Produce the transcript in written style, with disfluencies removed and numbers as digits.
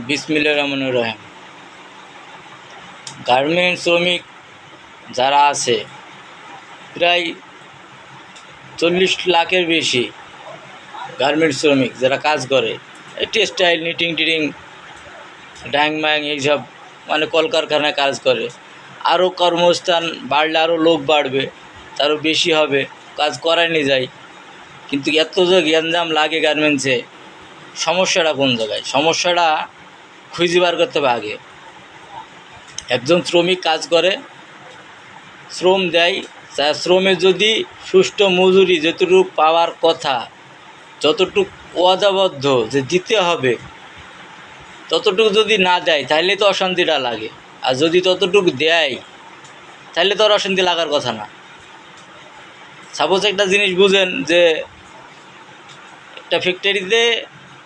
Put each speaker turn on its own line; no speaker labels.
বিসমিল্লাহির রহমানির রহিম। গার্মেন্টস শ্রমিক যারা আছে প্রায় 40 লাখের বেশি গার্মেন্টস শ্রমিক যারা কাজ করে, টেক্সটাইল, নিটিং টিটিং, ড্যাং ম্যাং এইসব মানে কলকারখানায় কাজ করে। আরও কর্মস্থান বাড়লে আরও লোক বাড়বে, তারও বেশি হবে, কাজ করায়নি যায়। কিন্তু এত যে গ্যাঞ্জাম লাগে গার্মেন্টসে, সমস্যাটা কোন জায়গায়? সমস্যাটা খুঁজে বার করতে হবে আগে। একজন শ্রমিক কাজ করে, শ্রম দেয়, তার শ্রমে যদি সুষ্ঠু মজুরি যতটুকু পাওয়ার কথা, যতটুকু ওয়াদাবদ্ধ যে দিতে হবে, ততটুকু যদি না দেয় তাহলে তো অশান্তিটা লাগে। আর যদি ততটুকু দেয় তাহলে তো আর অশান্তি লাগার কথা না। সাপোজ একটা জিনিস বুঝেন যে একটা ফ্যাক্টরিতে